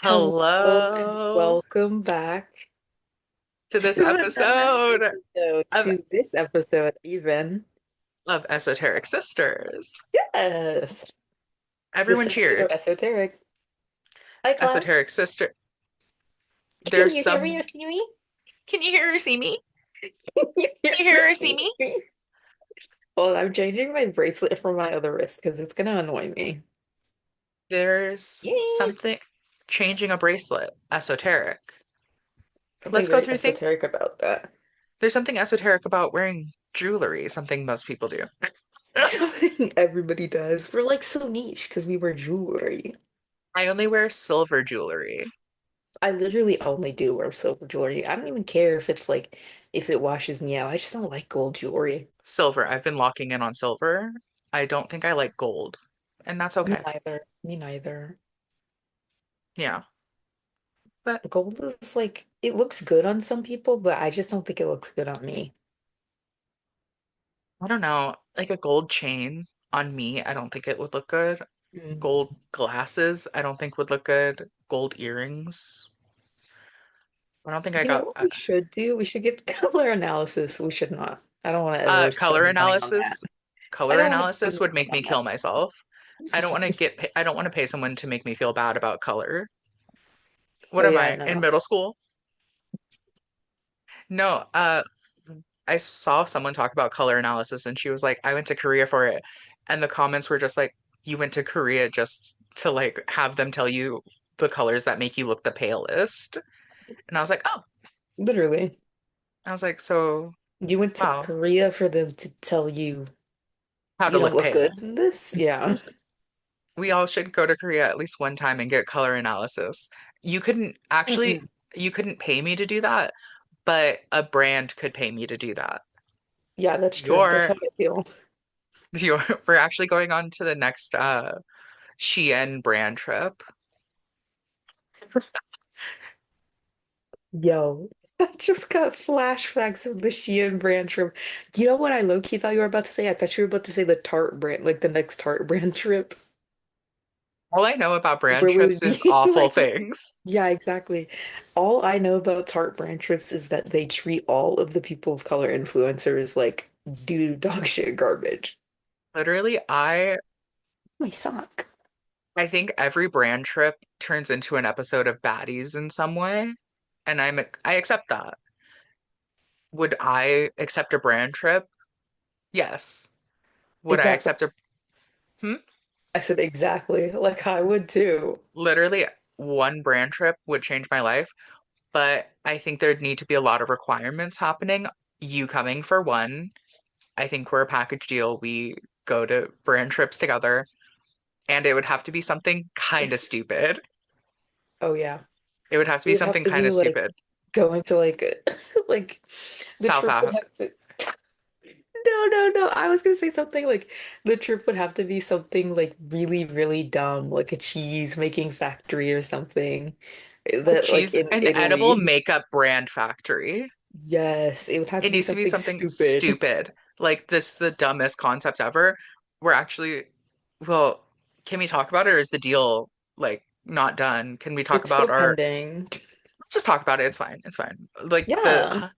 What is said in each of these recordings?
Hello and Hello welcome back to this to another episode episode, of to this episode even. Esoteric Sisters. Yes, the Everyone sisters are cheered. esoteric. I clapped. Esoteric Sister. Can There's you hear me or some. see me? Can you hear or see me? Can you hear Can you or hear or see see me? me? Well, I'm changing my bracelet from my other wrist because it's gonna annoy me. There's Yeah. something changing a bracelet. Esoteric. Something Let's go very through things. esoteric about that. There's something esoteric about wearing jewelry, something most people do. Something everybody does. We're like so niche because we wear jewelry. I only wear silver jewelry. I literally only do wear silver jewelry. I don't even care if it's like if it washes me out. I just don't like gold jewelry. Silver. I've been locking in on silver. I don't think I like gold, and that's Me okay. neither. Me neither. Yeah. But Gold is like it looks good on some people, but I just don't think it looks good on me. I don't know, like a gold chain on me, I don't think it would look good. Mm. Gold glasses, I don't think would look good. Gold earrings, I don't think I You know got what we should do? We should get color analysis. We should not. I don't want to ever color spend money on that. analysis. I Color don't want to spend analysis would money make me on kill myself. I don't want to that. I don't want to pay someone to make me feel bad about color. Oh What am yeah, I in no. middle school? No, I saw someone talk about color analysis and she was like, I went to Korea for it. And the comments were just like, you went to Korea just to like have them tell you the colors that make you look the palest. And I was like, oh, Literally. I was like, so You went to wow, Korea for them to tell you how to you don't look look good pale. in this? Yeah. We all should go to Korea at least one time and get color analysis. You couldn't actually, Mm-mm. you couldn't pay me to do that, but a brand could pay me to do that. Yeah, that's true. That's You're, how I feel. we're actually going on to the next Shein brand trip. Yo, I just got flashbacks of the Shein brand trip. Do you know what I low-key thought you were about to say? I thought you were about to say the Tarte brand, like the next Tarte brand trip, All I know about brand where we trips would is be awful like, things. yeah, exactly. All I know about Tarte brand trips is that they treat all of the people of color influencers like dude dog shit garbage. Literally, My sock. I think every brand trip turns into an episode of Baddies in some way, and I accept that. Would I accept a brand trip? Yes. Would I Exactly. accept a hmm? I said exactly. Like I would too. Literally one brand trip would change my life, but I think there'd need to be a lot of requirements happening. You coming for one. I think we're a package deal. We go to brand trips together, and it would have to be something kind of stupid. Oh yeah. It would have to It be would have something to kind be of like stupid. going to like like the South trip would Africa. have to no, no, no. I was gonna say something like the trip would have to be something like really, really dumb, like a cheese making factory or something. That like Cheese, in an edible Italy. makeup brand factory. Yes, it would have It to be needs to be something something stupid. stupid. Like this, the dumbest concept ever. We're actually, well, can we talk about it or is the deal like not done? Can we talk It's about still our, pending. just talk about it. It's fine. It's fine. Like Yeah.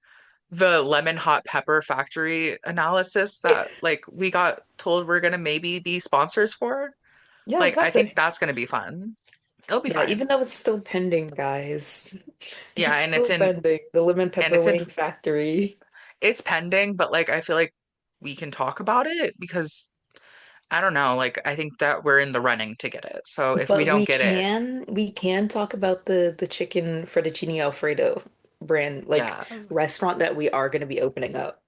the lemon hot pepper factory analysis that like we got told we're gonna maybe be sponsors for. Yeah, Like I think exactly. that's gonna be fun. It'll be Yeah, fine. even though it's still pending, guys. Yeah, It's and it's still in pending. The lemon and pepper it's in wing factory. it's pending, but like I feel like we can talk about it because I don't know, like I think that we're in the running to get it. So if we But don't get it, we can talk about the chicken fettuccine Alfredo brand like yeah, restaurant that we are going to be opening up.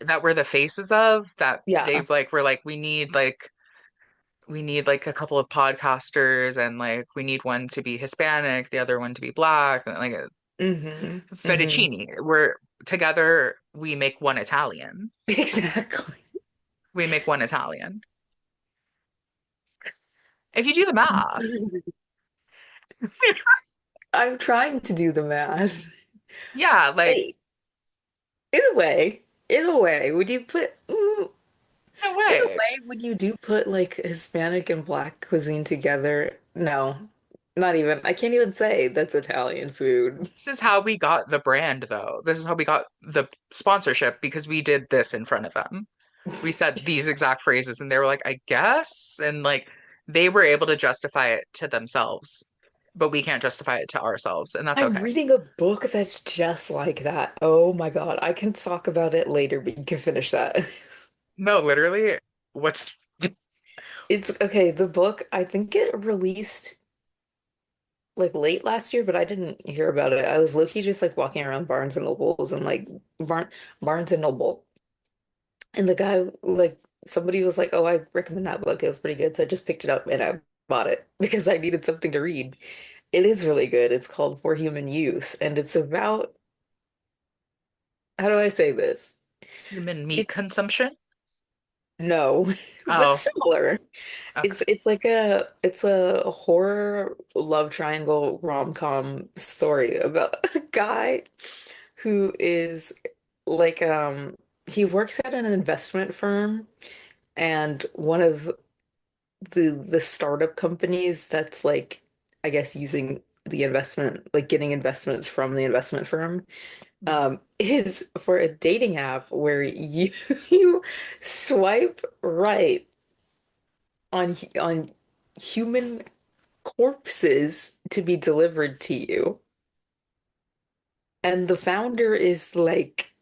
that we're the faces of that Yeah, they've like we're like we need like a couple of podcasters and like we need one to be Hispanic, the other one to be black, and like hmm fettuccine. We're together, we make one Italian. Exactly. We make one Italian. If you do the math, I'm trying to do the math. yeah, like Hey, in a way, would you put no in a way. way, when you do put like Hispanic and Black cuisine together, no. Not even, I can't even say that's Italian food. This is how we got the brand, though. This is how we got the sponsorship because we did this in front of them. We said these exact phrases, and they were like, I guess. And like, they were able to justify it to themselves, but we can't justify it to ourselves, and that's I'm okay. reading a book that's just like that. Oh my God. I can talk about it later, but you can finish that. No, literally, what's It's okay. The book, I think it released like late last year, but I didn't hear about it. I was low-key just like walking around Barnes and Nobles and like Barnes and Noble. And the guy, like, somebody was like, "Oh, I recommend that book. It was pretty good." So I just picked it up and I bought it because I needed something to read. It is really good. It's called For Human Use, and it's about, how do I say this? human meat It's consumption? no, but Oh, similar. okay. It's a horror love triangle rom-com story about a guy who is like he works at an investment firm, and one of the startup companies that's like, I guess, using the investment, like getting investments from the investment firm, is for a dating app where you you swipe right on human corpses to be delivered to you. And the founder is like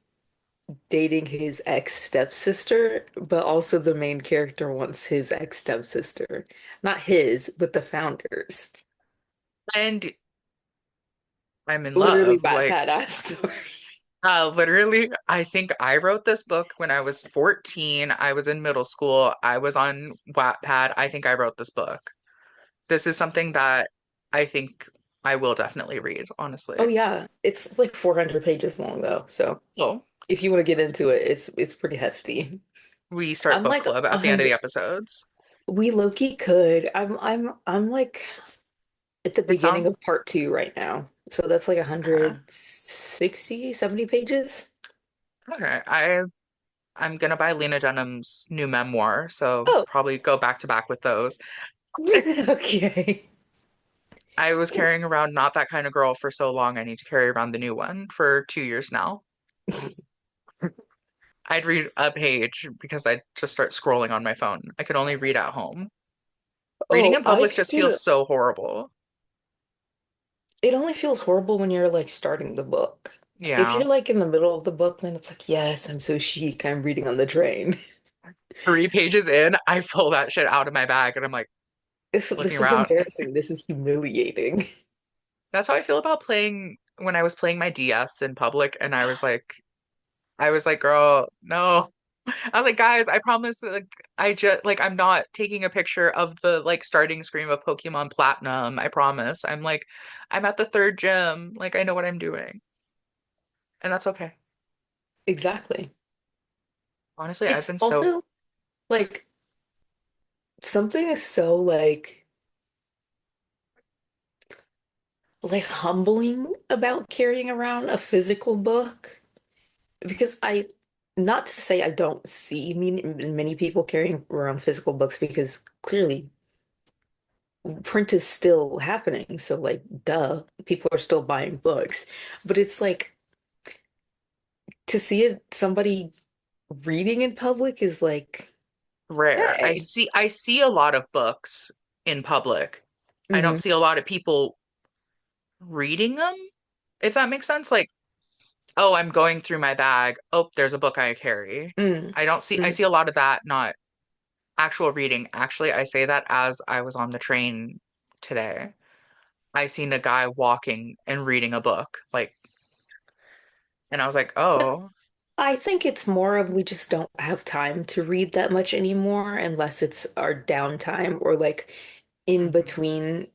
dating his ex stepsister, but also the main character wants his ex stepsister. Not his, but the founder's. And I'm in Literally love. bad Like, badass story. literally, I think I wrote this book when I was 14. I was in middle school. I was on Wattpad. I think I wrote this book. This is something that I think I will definitely read, Oh honestly. yeah, it's like 400 pages long though. So Oh, if you want to get into it, it's pretty hefty. we start I'm book like club a at the end of the hundred. episodes. We low-key could. I'm like at the It beginning sounds of part two right now. So that's like okay. 160, 70 pages. Okay. I'm gonna buy Lena Dunham's new memoir, so Oh, probably go back to back with those. okay. I was carrying around Not That Kind of Girl for so long. I need to carry around the new one for 2 years now. I'd read a page because I'd just start scrolling on my phone. I could only read at home. Reading Oh, in I public just feels could. so horrible. It only feels horrible when you're like starting the book. If Yeah. you're like in the middle of the book, then it's like, yes, I'm so chic. I'm reading on the train. 3 pages in, I pull that shit out of my bag and I'm like looking This is around. embarrassing. This is humiliating. That's how I feel about playing when I was playing my DS in public and I was like, girl, no. I was like, guys, I promise that, like I just like I'm not taking a picture of the like starting screen of Pokemon Platinum. I promise. I'm like, I'm at the third gym. Like I know what I'm doing. And that's okay. Exactly. Honestly, I've It's been so also like something is so like humbling about carrying around a physical book because not to say I don't see many people carrying around physical books because clearly print is still happening. So like, duh, people are still buying books. But it's like to see somebody reading in public is like, rare. I okay. see I see a lot of books in public. I don't Hmm. see a lot of people reading them, if that makes sense. Like, oh, I'm going through my bag. Oh, there's a book I carry. Mm. I Mm. see a lot of that, not actual reading. Actually, I say that as I was on the train today. I seen a guy walking and reading a book, like, and I was like, oh, I think it's more of we just don't have time to read that much anymore unless it's our downtime or like in mhm, between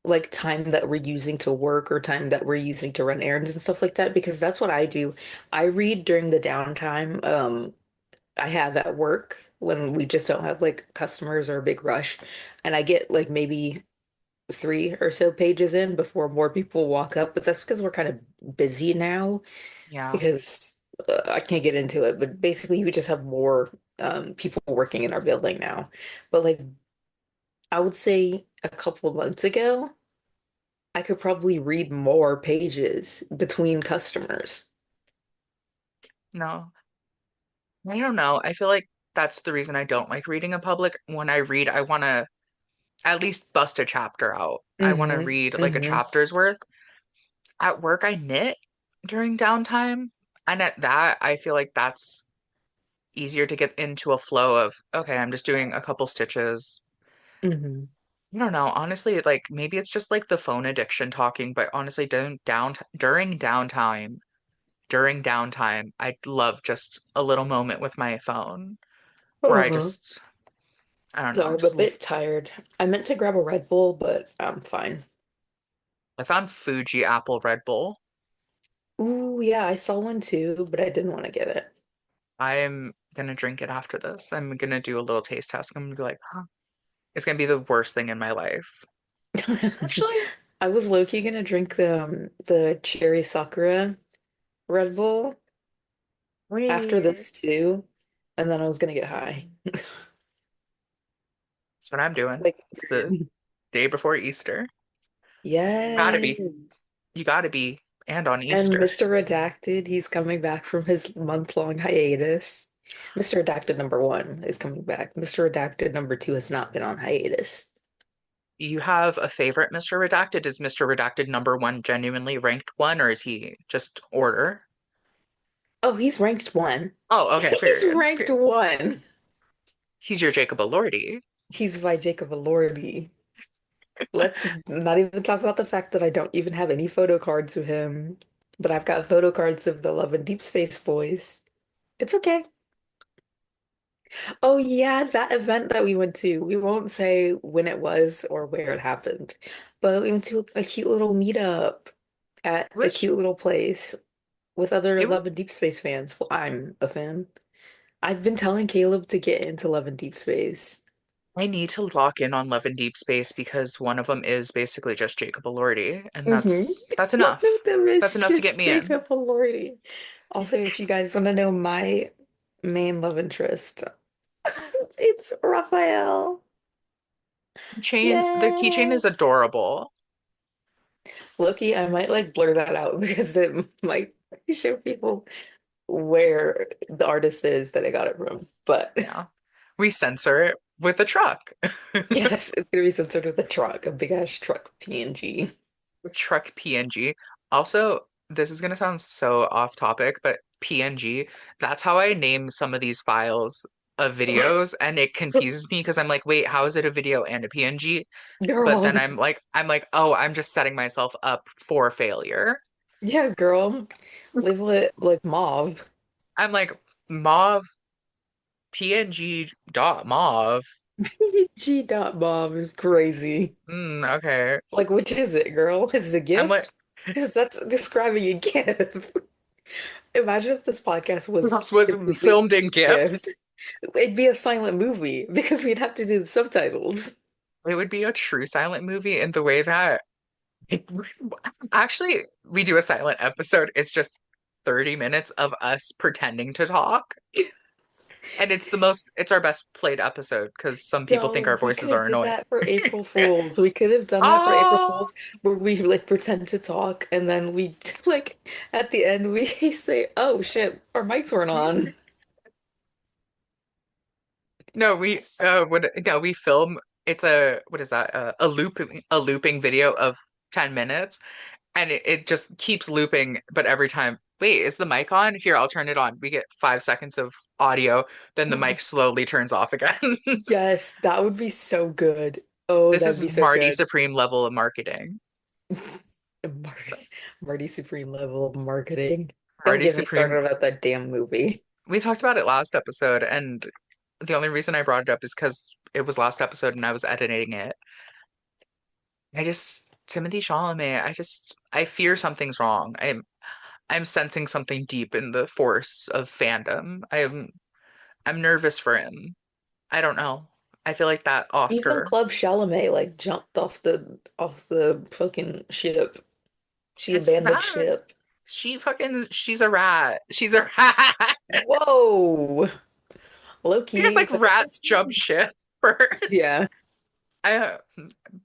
like time that we're using to work or time that we're using to run errands and stuff like that because that's what I do. I read during the downtime I have at work when we just don't have like customers or a big rush and I get like maybe three or so pages in before more people walk up, but that's because we're kind of busy now yeah. because I can't get into it, but basically we just have more people working in our building now. But like I would say a couple of months ago, I could probably read more pages between customers. No, I don't know. I feel like that's the reason I don't like reading in public. When I read, I want to at least bust a chapter out. I want to Hmm. read like a Hmm. chapter's worth. At work, I knit during downtime. And at that, I feel like that's easier to get into a flow of, okay, I'm just doing a couple stitches. Hmm. I don't know. Honestly, like maybe it's just like the phone addiction talking, but honestly, during downtime, I love just a little moment with my phone where I Uh-huh. just, I don't know, Sorry, I'm a bit tired. I meant to grab a Red Bull, but I'm fine. I found Fuji Apple Red Bull. Ooh, yeah, I saw one too, but I didn't want to get it. I'm gonna drink it after this. I'm gonna do a little taste test. I'm gonna be like, huh, it's gonna be the worst thing in my life. Actually, I was low-key gonna drink the cherry sakura Red Bull after wait, this too, and then I was gonna get high. that's what I'm doing. Like, It's the day before Easter. Gotta yes. be. You gotta be. And on And Easter. Mr. Redacted, he's coming back from his month-long hiatus. Mr. Redacted number one is coming back. Mr. Redacted number two has not been on hiatus. You have a favorite Mr. Redacted? Is Mr. Redacted number one genuinely ranked one, or is he just order? Oh, he's ranked one. Oh, okay, He's period. ranked one. He's your Jacob Elordi. He's by Jacob Elordi. Let's not even talk about the fact that I don't even have any photo cards of him, but I've got photo cards of the Love and Deep Space boys. It's okay. Oh yeah, that event that we went to. We won't say when it was or where it happened, but we went to a cute little meetup at It a was cute little place with other it. Love and Deep Space fans. Well, I'm a fan. I've been telling Caleb to get into Love and Deep Space. I need to lock in on Love and Deep Space because one of them is basically just Jacob Elordi, and Hmm. that's One enough. of them That's is enough to get just me in. Jacob Elordi. Also, if you guys want to know my main love interest, it's Raphael. The keychain is Yes. adorable. Loki, I might like blur that out because it might show people where the artist is that I got it from. But Yeah. We censor it with a truck. yes, it's gonna be censored with a truck, a big ass truck PNG. Truck PNG. Also, this is gonna sound so off topic, but PNG, that's how I name some of these files of videos, and it confuses me because I'm like, wait, how is it a video and a PNG? But then Girl. I'm like, oh, I'm just setting myself up for failure. Yeah, girl. Label it like mauve. I'm like, mauve, PNG dot mauve. G dot mauve is crazy. Okay. Like, which is it, girl? Is it a I'm like, GIF? Because that's describing a GIF. Imagine if this podcast was this was completely filmed in gift. GIFs. It'd be a silent movie because we'd have to do the subtitles. It would be a true silent movie in the way that it, actually we do a silent episode. It's just 30 minutes of us pretending to talk. And it's our best played episode because some people think our Yo, we could voices have are did annoying. that for April Fools. We could have done that for April Oh Fools where we like pretend to talk and then we like at the end we say, "Oh shit, our mics weren't on." no, we film it's a what is that? A looping video of 10 minutes and it just keeps looping, but every time, wait, is the mic on? Here, I'll turn it on. We get 5 seconds of audio, then the mic slowly turns off again. Yes, that would be so good. Oh, This that'd is be so Marty good. Supreme level of marketing. Mar Marty Supreme level of marketing. Don't Marty get me Supreme. started about that damn movie. We talked about it last episode, and the only reason I brought it up is because it was last episode and I was editing it. Timothy Chalamet, I fear something's wrong. I'm sensing something deep in the force of fandom. I'm nervous for him. I don't know. I feel like that Even Oscar. Club Chalamet like jumped off the fucking ship. She It's abandoned not. ship. She's a rat. She's a rat. Whoa. Because Low-key, like but that rats jump ship first. yeah. I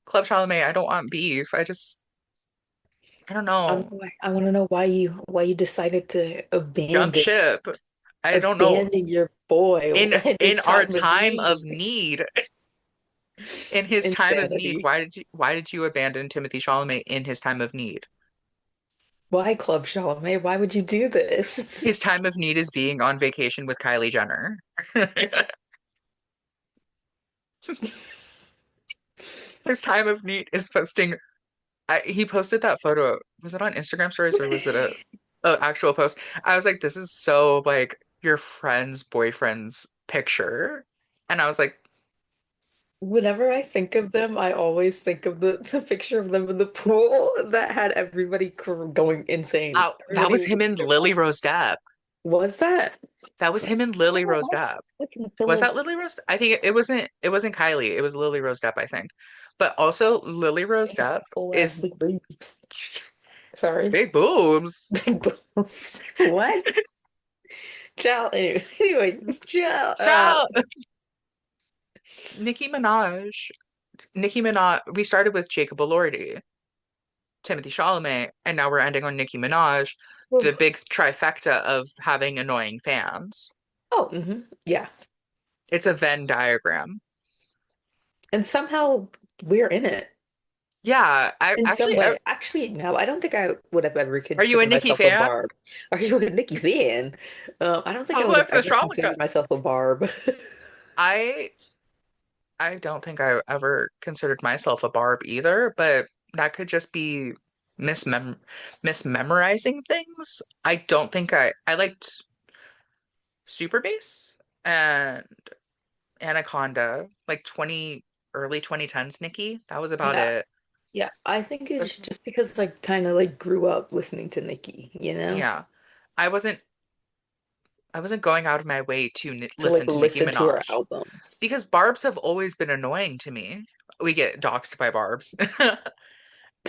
Club Chalamet, I don't want beef. I don't know. I want to know why you decided to Jump ship. I don't know. abandon your boy in In his our time of time of need. need, in his time of need, Insanity. why did you abandon Timothy Chalamet in his time of need? Why Club Chalamet? Why would you do this? His time of need is being on vacation with Kylie Jenner. His time of need is posting. He posted that photo. Was it on Instagram stories or was it a actual post? I was like, this is so like your friend's boyfriend's picture. And I was like, Whenever I think of them, I always think of the picture of them in the pool that had everybody going insane. oh, that Everybody was him losing and their Lily mind. Rose Depp. Was that? That was So, him and Lily oh, Rose that's Depp. like in the Was pillow. that Lily Rose? I think it wasn't Kylie. It was Lily Rose Depp, I think. But also Lily Rose They have Depp whole ass is big boobs. Sorry. big boobs. Big boobs. What? Ciao. Anyway, ciao. Shout Nicki Minaj. Nicki Minaj. We started with Jacob Elordi, Timothy Chalamet, and now we're ending on Nicki Minaj, the big trifecta of having annoying fans. Oh, yeah. It's a Venn diagram. And somehow we're in it Yeah, I in some actually, way. Actually, no, I don't think I would have ever are you a considered Nicki myself a fan? barb. Are you a Nicki fan? I don't think I How would have about ever Stralica? considered myself a barb. I I don't think I ever considered myself a barb either, but that could just be mismemorizing things. I don't think I liked Super Bass and Anaconda, like 20 early 2010s Nicki. That was about Yeah, it. yeah. I think it's That's- just because I kind of like grew up listening to Nicki, you know, Yeah. I wasn't going out of my way to to like listen to Nicki listen to her Minaj albums. because barbs have always been annoying to me. We get doxxed by barbs.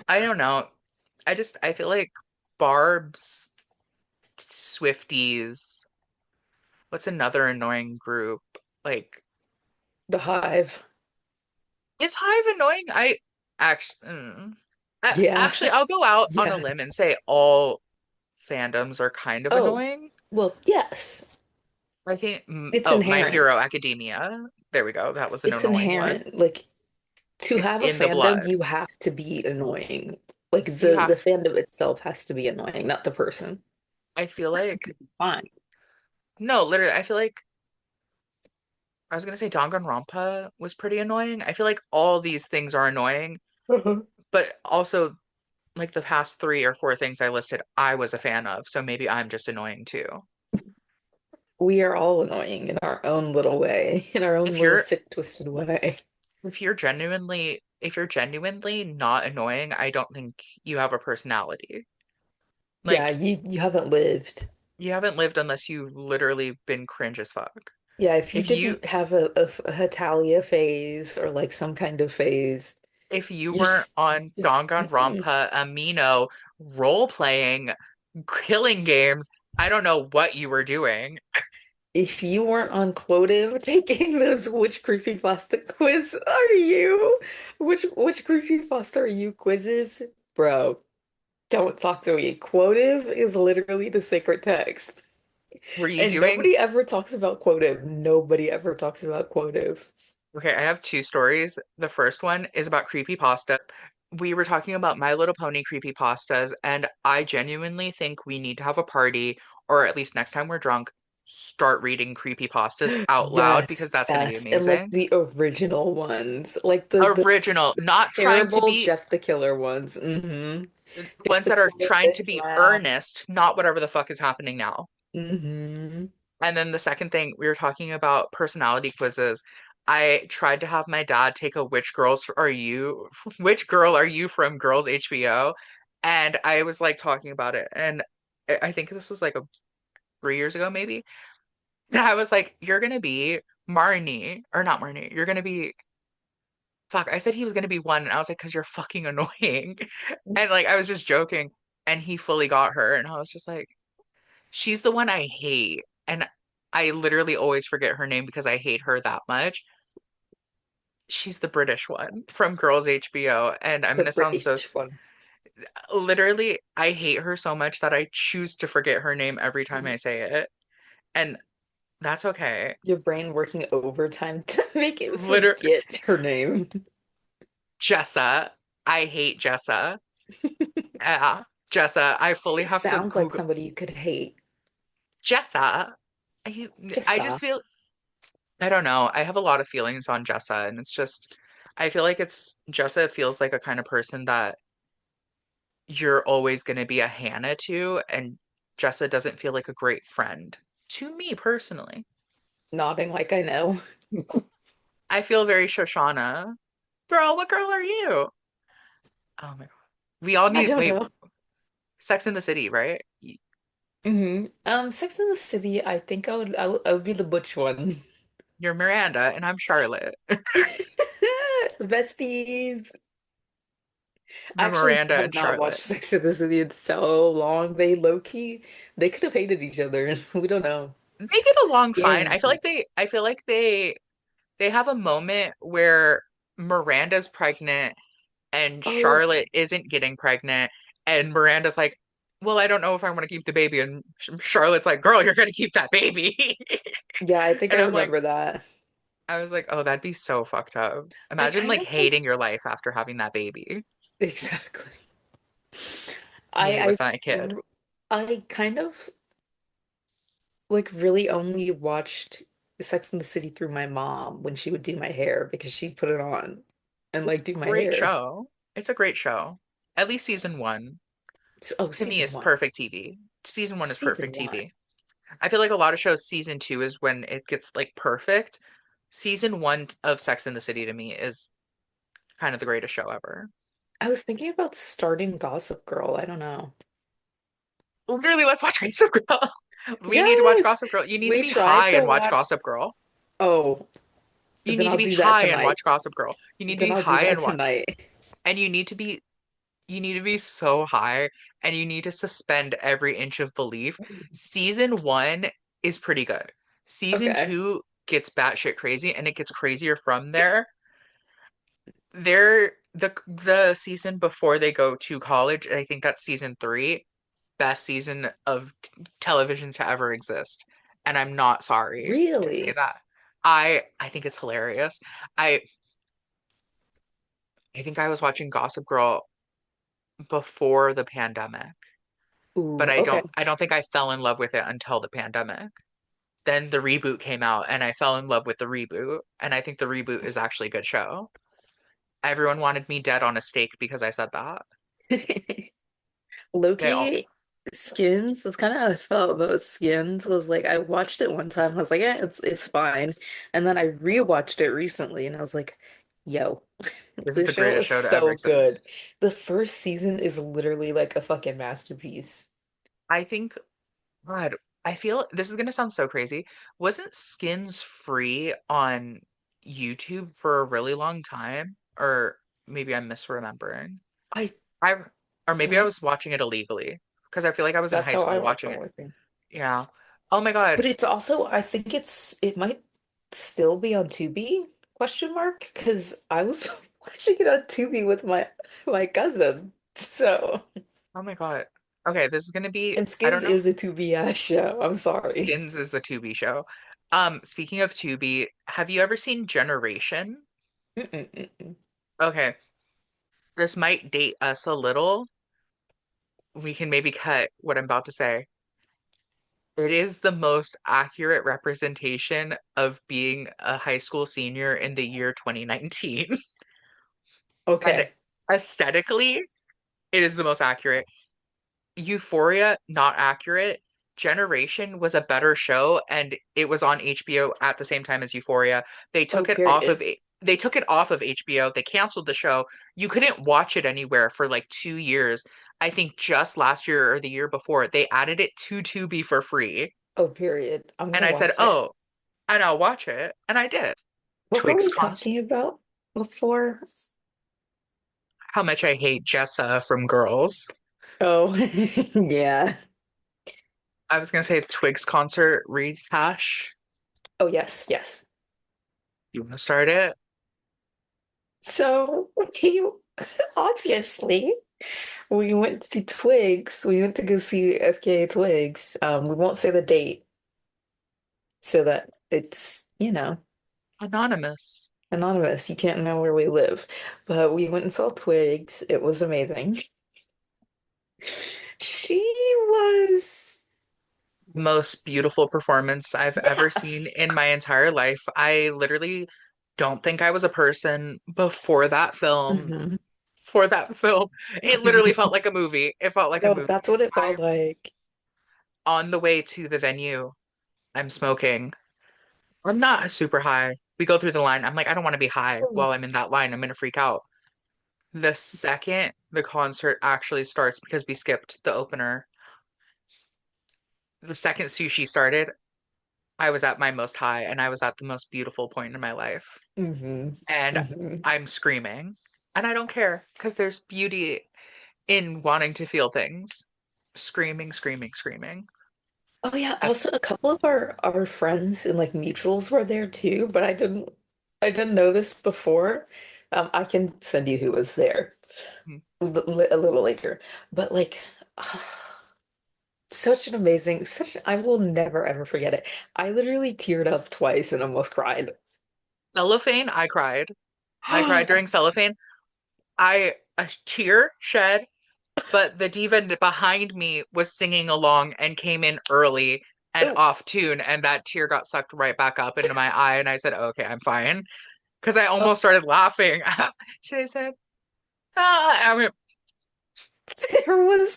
I don't know. I feel like barbs, Swifties, what's another annoying group? Like, The Hive. is Hive annoying? Actually, Yeah, actually, I'll go out on a yeah. limb and say all fandoms are kind of Oh, annoying. well, yes. I think, It's oh, My inherent. Hero Academia. There we go. That was an It's annoying one. inherent. Like to It's have a in the fandom, blood. you have to be annoying. Like You the have, fandom itself has to be annoying, not the person. I feel Person like, could be fine. no, literally, I feel like, I was gonna say Danganronpa was pretty annoying. I feel like all these things are annoying, Uh-huh. but also like the past three or four things I listed, I was a fan of, so maybe I'm just annoying too. We are all annoying in our own little way, in our own If little you're sick, twisted way. if you're genuinely not annoying, I don't think you have a personality. Yeah, Like you haven't lived. you haven't lived unless you've literally been cringe as fuck. Yeah, if you If you didn't have a Hatalia phase or like some kind of phase, if you you're weren't on just Danganronpa, Amino, role playing, killing games, I don't know what you were doing. if you weren't on Quotive taking those which creepypasta quiz are you? Which creepypasta are you quizzes? Bro, don't talk to me. Quotive is literally the sacred text. Were you And doing nobody ever talks about Quotive. Nobody ever talks about Quotive. Okay, I have two stories. The first one is about creepypasta. We were talking about My Little Pony creepypastas, and I genuinely think we need to have a party, or at least next time we're drunk, start reading creepypastas out loud because Yes, that's going to be yes. And like amazing. the original ones, like the Original, not trying to terrible be Jeff the Killer ones. Jeff ones the that are Killer, trying to Witch be Lab. earnest, not whatever the fuck is happening now. hmm And then the second thing, we were talking about personality quizzes. I tried to have my dad take a which girl are you from Girls HBO? And I was like talking about it. And I think this was like 3 years ago, maybe. And I was like, you're gonna be Marnie, or not Marnie, you're gonna be, fuck, I said he was gonna be one. And I was like, because you're fucking annoying. And like, I was just joking. And he fully got her. And I was just like, she's the one I hate. And I literally always forget her name because I hate her that much. she's the British one from Girls HBO, and I'm The gonna sound so British one. literally, I hate her so much that I choose to forget her name every time I say it. And that's okay. Your brain working overtime to make it Liter forget her name. Jessa. I hate Jessa. Jessa. I fully She have to sounds like Google somebody you could hate. Jessa. I, I just Jessa. feel I don't know. I have a lot of feelings on Jessa, and it's just I feel like it's Jessa feels like a kind of person that you're always going to be a Hannah to, and Jessa doesn't feel like a great friend to me personally. Nodding like I know. I feel very Shoshana. Girl, what girl are you? Oh my God. We all I need, don't wait, know. Sex in the City, right? Sex and the City, I think I would be the butch one. You're Miranda, and I'm Charlotte. Besties. I We're actually Miranda have and not watched Charlotte. Sex and the City in so long. They low key, they could have hated each other. We don't know. They get along fine. Skins. I feel like they have a moment where Miranda's pregnant and Oh, Charlotte isn't getting pregnant, and Miranda's like, "Well, I don't know if I want to keep the baby," and Charlotte's like, "Girl, you're gonna keep that baby," yeah, I think I and I'm like, remember that. I was like, "Oh, that'd be so fucked up." I Imagine kind like of like hating your life after having that baby, exactly. me I with that kid. I kind of like really only watched Sex and the City through my mom when she would do my hair because she'd put it on and It's like do a my great hair. show. It's a great show. At least season one Oh, to me season is one. perfect TV. Season one is Season perfect one. TV. I feel like a lot of shows season two is when it gets like perfect. Season one of Sex in the City to me is kind of the greatest show ever. I was thinking about starting Gossip Girl. I don't know. Literally, let's watch Gossip Girl. We need to watch Yes, Gossip Girl. You need to we be tried high to and watch watch. Gossip Girl. Oh, You then need to I'll be do that high and tonight. watch Gossip Girl. You need to Then be I'll do high that and watch, tonight. and you need to be so high, and you need to suspend every inch of belief. Season one is pretty good. Season Okay. two gets batshit crazy, and it gets crazier from there. The season before they go to college, I think that's season three, best season of television to ever exist. And I'm not sorry to say Really? that. I think it's hilarious. I I think I was watching Gossip Girl before the pandemic, but Ooh, okay. I don't think I fell in love with it until the pandemic. Then the reboot came out and I fell in love with the reboot, and I think the reboot is actually a good show. Everyone wanted me dead on a stake because I said that. They all Loki Skins. That's kind of how I felt about Skins. Was like I watched it one time. I was like, yeah, it's fine. And then I rewatched it recently, and I was like, yo, This is this the show greatest is show to ever so good. exist. The first season is literally like a fucking masterpiece. I think, God, I feel this is gonna sound so crazy. Wasn't Skins free on YouTube for a really long time? Or maybe I'm misremembering. I I or maybe I don't. was watching it illegally because I feel like I was in That's high how I school watch watching all it. my things. Yeah. Oh my God. But it's also, I think it might still be on Tubi, question mark, because I was watching it on Tubi with my cousin. So, Oh my God. Okay, this is gonna be, and I Skins don't know. is a Tubi ass show. I'm sorry. Skins is a Tubi show. Speaking of Tubi, have you ever seen Generation? Mm-mm, mm-mm. Okay, this might date us a little. We can maybe cut what I'm about to say. It is the most accurate representation of being a high school senior in the year 2019. And Okay. aesthetically, it is the most accurate. Euphoria, not accurate. Generation was a better show, and it was on HBO at the same time as Euphoria. Oh, period. They took it off of HBO. They canceled the show. You couldn't watch it anywhere for like 2 years. I think just last year or the year before, they added it to Tubi for free. Oh, period. I'm And gonna I said, watch it. "Oh, and I'll watch it." And I did. What were Twigs we concert. talking about before? How much I hate Jessa from Girls. Oh, yeah. I was gonna say Twigs concert rehash. Oh, yes, yes. You want to start it? So we obviously we went to Twigs. We went to go see FKA Twigs. We won't say the date so that it's, Anonymous. anonymous. You can't know where we live. But we went and saw Twigs. It was amazing. She was, Most beautiful performance I've ever yeah. seen in my entire life. I literally don't think I was a person before that film. Hmm. For that film, it literally felt like a movie. It felt like a No, movie. that's what it I felt like. On the way to the venue, I'm smoking. I'm not super high. We go through the line. I'm like, I don't want to be high Oh. while I'm in that line. I'm gonna freak out. The second the concert actually starts, because we skipped the opener, the second Sushi started, I was at my most high and I was at the most beautiful point in my life. Hmm. And Hmm. I'm screaming. And I don't care because there's beauty in wanting to feel things. Screaming, screaming, screaming. Oh yeah, I, also a couple of our friends and like mutuals were there too, but I didn't know this before. I can send you who was there a little later. But like such an amazing, such I will never ever forget it. I literally teared up twice and almost cried. Cellophane, I cried. I cried during Cellophane. A tear shed, but the diva behind me was singing along and came in early and Oh, off tune, and that tear got sucked right back up into my eye, and I said, "Okay, I'm fine," because I oh, almost started laughing. She said, "Ah," I mean, there was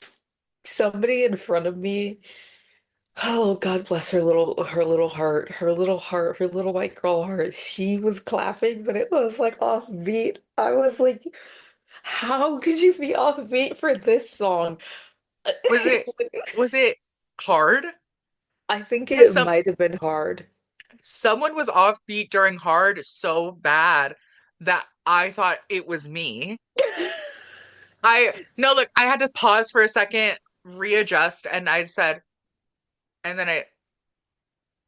somebody in front of me. Oh, God bless her little heart, her little heart, her little white girl heart. She was clapping, but it was like offbeat. I was like, how could you be offbeat for this song? was it was it hard? I think Because it might have been hard. someone was offbeat during hard so bad that I thought it was me. I no, look, I had to pause for a second, readjust, and I said, and then I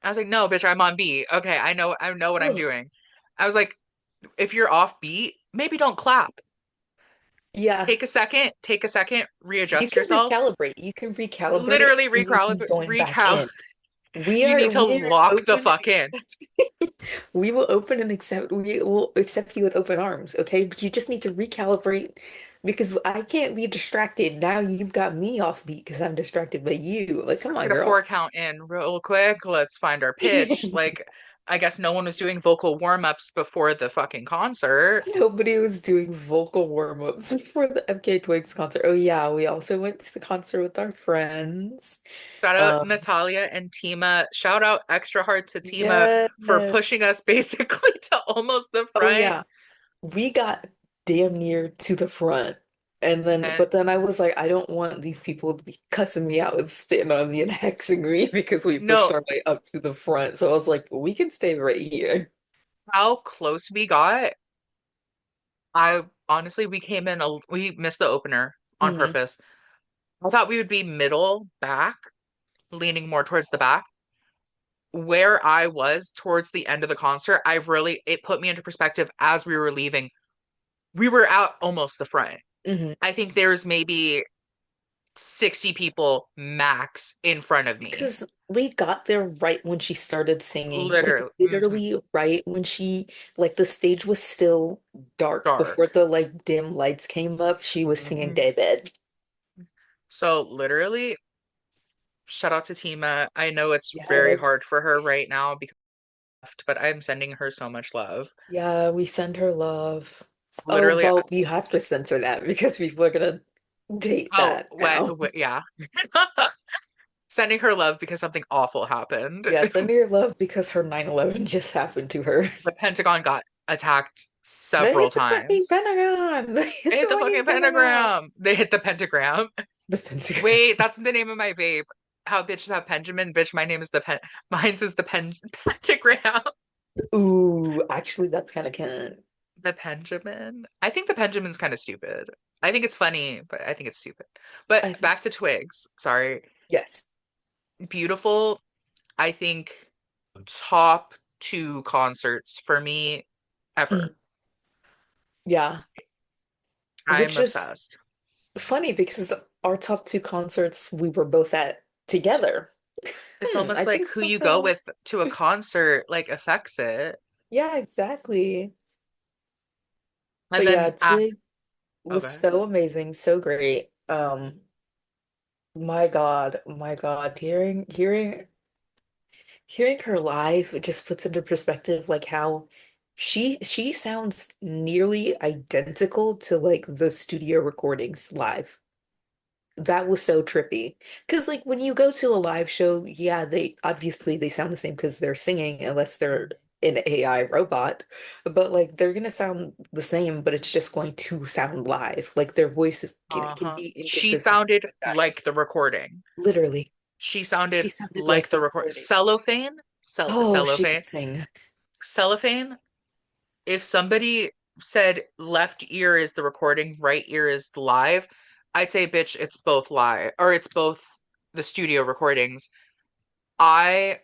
was like, no, bitch, I'm on beat. Okay, I know what I'm Oh, doing. I was like, if you're off beat, maybe don't clap. yeah, Take a second, you readjust can yourself. recalibrate. You can recalibrate it Literally and you can join back recal. in. We You are need to we are lock the open. fuck in. We will open and accept. We will accept you with open arms, okay? But you just need to recalibrate because I can't be distracted. Now you've got me off beat because I'm distracted by you. Like, come Let's on, get a girl. four count in real quick. Let's find our pitch. Like, I guess no one was doing vocal warm-ups before the fucking concert. Nobody was doing vocal warm-ups before the MK Twigs concert. Oh yeah, we also went to the concert with our friends. Shout out Um, Natalia and Tima. Shout out extra hard to Tima yeah. for pushing us basically to almost the Oh front. yeah. We got damn near to the front. And then, And but then I was like, I don't want these people to be cussing me out and spitting on me and hexing me because we pushed no, our way up to the front. So I was like, we can stay right here. how close we got. I honestly, we missed the opener on Hmm. purpose. I thought we would be middle back, leaning more towards the back. Where I was towards the end of the concert, it put me into perspective as we were leaving. We were out almost the front. Hmm. I think there's maybe 60 people max in front of me. Because we got there right when she started singing, like Literally, literally right when like the stage was still dark before dark. the like dim lights came up. She was singing Mhm. Daybed. So literally, shout out to Tima. I know it's very hard Yes. for her right now because, but I'm sending her so much love. Yeah, we send her love. Oh, Literally, well, we have to censor that because people are gonna date oh, that now. yeah. Sending her love because something awful happened. Yeah, send her your love because her 9/11 just happened to her. The Pentagon got attacked They several hit the fucking times. Pentagon! They They hit hit the the fucking fucking Pentagon! pentagram. They hit the pentagram. The Pentagon. Wait, that's the name of my vape. How bitches have Benjamin? Bitch, my name is the pen. Mine's is the pentagram. Ooh, actually, that's kind of canon. The Benjamin. I think the Benjamin's kind of stupid. I think it's funny, but I think it's stupid. But I think, back to Twigs. Sorry. yes. Beautiful. I think top two concerts for me Mm. ever. Yeah, I'm which is obsessed. funny because our top two concerts we were both at together. It's I almost like think who you go somehow. with to a concert like affects it. Yeah, exactly. And But yeah, then after, Twig was okay. so amazing, so great. My God, hearing her live, it just puts into perspective like how she sounds nearly identical to like the studio recordings live. That was so trippy. Because like when you go to a live show, yeah, they sound the same because they're singing unless they're an AI robot. But like they're gonna sound the same, but it's just going to sound live. Like their voices can Uh-huh. be She inconsistent sounded like that. like the recording. Literally. She She sounded sounded like like the the record. recording. Cellophane? Oh, she Cellophane. could sing. Cellophane. If somebody said left ear is the recording, right ear is the live, I'd say, bitch, it's both live or it's both the studio recordings. I